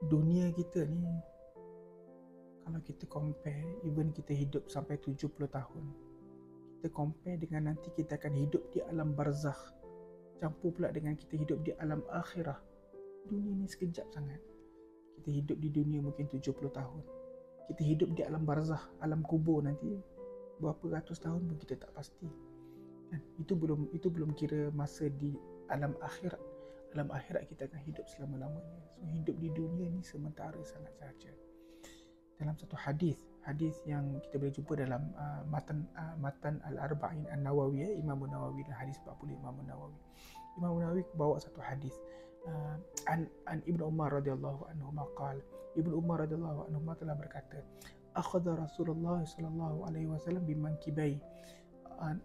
dunia kita ni, kalau kita compare, even kita hidup sampai 70 tahun, kita compare dengan nanti kita akan hidup di alam barzakh, campur pula dengan kita hidup di alam akhirah. Dunia ni sekejap sangat. Kita hidup di dunia mungkin 70 tahun, kita hidup di alam barzakh, alam kubur nanti berapa ratus tahun pun kita tak pasti kan? Itu belum kira masa di alam akhirat. Alam akhirat kita akan hidup selama-lamanya. So hidup di dunia ni sementara sangat sahaja. Dalam satu hadis yang kita boleh jumpa dalam matan Al-Arba'in An-Nawawi, Imam Nawawi, dan hadis 40 Imam Nawawi. Imam Nawawi bawa satu hadis an Ibnu Umar radhiyallahu anhu maqal. Ibnu Umar radhiyallahu anhu telah berkata, akhadha Rasulullah sallallahu alaihi wasallam bimankibai.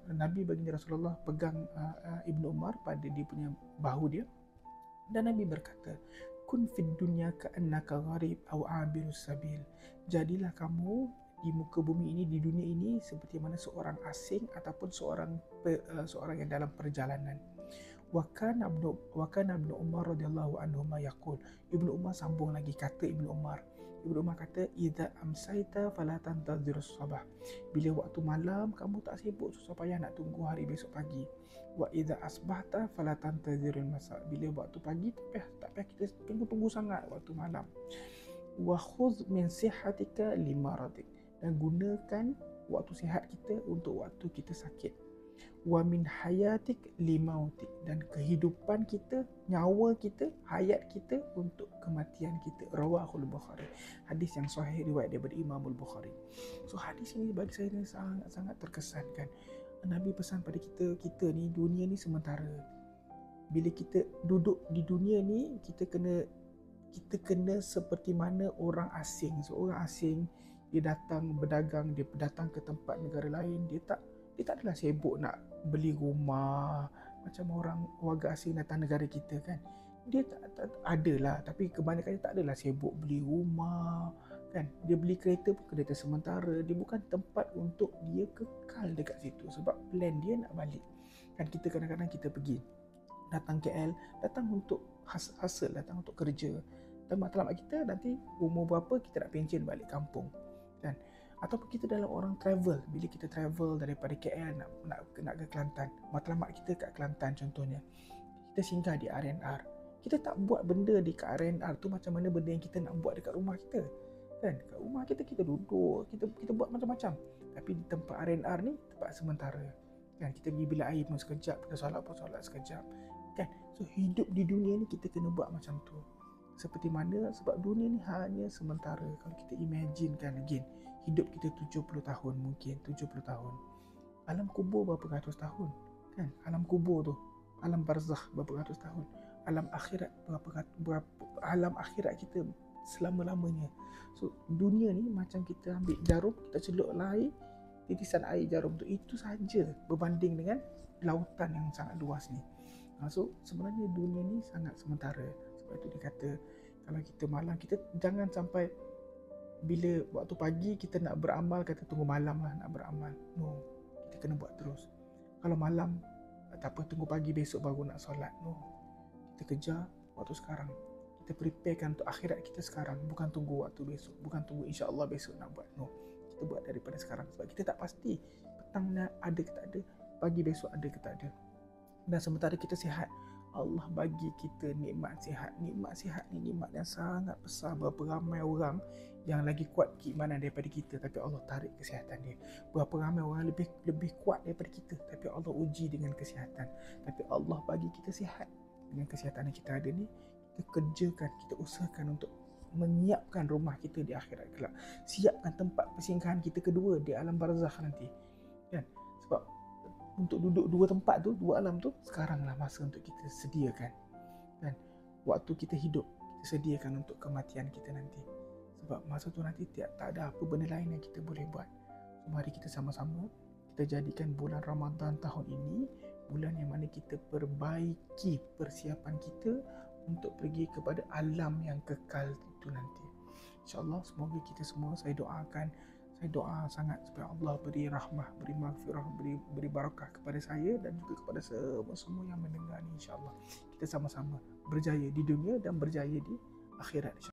Nabi baginda Rasulullah pegang Ibnu Umar pada dia punya bahu dia, dan Nabi berkata, kun fid dunya ka'annaka gharib aw abirus sabil. Jadilah kamu di muka bumi ini, di dunia ini, seperti mana seorang asing ataupun seorang yang dalam perjalanan. Wa kana Ibnu Umar radhiyallahu anhu yaqul. Ibnu Umar sambung lagi, kata Ibnu Umar kata, idza amsaita fala tantazirus sabah. Bila waktu malam kamu tak sibuk, susah payah nak tunggu hari besok pagi. Wa idza asbahta fala tantazirul masa. Bila waktu pagi tak payah kita tunggu sangat waktu malam. Wa khudh min sihhatika limaradik. Dan gunakan waktu sihat kita untuk waktu kita sakit. Wa min hayatik limautik. Dan kehidupan kita, nyawa kita, hayat kita untuk kematian kita. Rawahul Bukhari. Hadis yang sahih riwayat daripada Imamul Bukhari. So hadis ini bagi saya sangat terkesan kan. Nabi pesan pada kita ni, dunia ni sementara. Bila kita duduk di dunia ni, kita kena seperti mana orang asing. Seorang asing, dia datang berdagang, dia datang ke tempat negara lain, dia tak adalah sibuk nak beli rumah macam orang warga asing datang negara kita kan. Dia tak adalah, tapi kebanyakan dia tak adalah sibuk beli rumah kan. Dia beli kereta pun kereta sementara. Dia bukan tempat untuk dia kekal dekat situ, sebab plan dia nak balik kan. Kita kadang-kadang kita pergi datang KL, datang untuk hasil, datang untuk kerja, dan matlamat kita nanti umur berapa kita nak pencen balik kampung kan. Ataupun kita dalam orang travel, bila kita travel daripada KL nak ke Kelantan, matlamat kita kat Kelantan contohnya, kita singgah di R&R. Kita tak buat benda di kat R&R tu macam mana benda yang kita nak buat dekat rumah kita kan. Kat rumah kita duduk, kita buat macam-macam. Tapi di tempat R&R ni tempat sementara kan. Kita pergi bilik air pun sekejap, kita solat sekejap kan. So hidup di dunia ni kita kena buat macam tu. Seperti mana, sebab dunia ni hanya sementara. Kalau kita imagine kan, again, hidup kita 70 tahun, mungkin 70 tahun. Alam kubur berapa ratus tahun kan. Alam kubur tu, alam barzakh berapa ratus tahun. Alam akhirat alam akhirat kita selama-lamanya. So dunia ni macam kita ambil jarum, kita celuplah air, titisan air jarum tu, itu saja berbanding dengan lautan yang sangat luas ni. So sebenarnya dunia ni sangat sementara. Sebab itu dia kata, kalau kita malam, kita jangan sampai bila waktu pagi kita nak beramal, kata tunggu malam lah nak beramal. No, kita kena buat terus. Kalau malam, tak apa, tunggu pagi besok baru nak solat. No, kita kejar waktu sekarang. Kita preparekan untuk akhirat kita sekarang. Bukan tunggu waktu besok, bukan tunggu insya-Allah besok nak buat. No, kita buat daripada sekarang. Sebab kita tak pasti petang ada ke tak ada, pagi besok ada ke tak ada. Dan sementara kita sihat, Allah bagi kita nikmat sihat. Nikmat sihat ni nikmat yang sangat besar. Berapa ramai orang yang lagi kuat keimanan daripada kita, tapi Allah tarik kesihatan dia. Berapa ramai orang lebih kuat daripada kita, tapi Allah uji dengan kesihatan. Tapi Allah bagi kita sihat. Dengan kesihatan yang kita ada ni, kita kerjakan, kita usahakan untuk menyiapkan rumah kita di akhirat kelak. Siapkan tempat persinggahan kita kedua di alam barzakh nanti kan. Sebab untuk duduk dua tempat tu, dua alam tu, sekaranglah masa untuk kita sediakan kan. Waktu kita hidup, kita sediakan untuk kematian kita nanti. Sebab masa tu nanti tak ada apa benda lain yang kita boleh buat. So, mari kita sama-sama kita jadikan bulan Ramadan tahun ini bulan yang mana kita perbaiki persiapan kita untuk pergi kepada alam yang kekal itu nanti. InsyaAllah, semoga kita semua, saya doa sangat supaya Allah beri rahmah, beri maghfirah, beri barakah kepada saya dan juga kepada semua yang mendengar ni. InsyaAllah kita sama-sama berjaya di dunia dan berjaya di akhirat.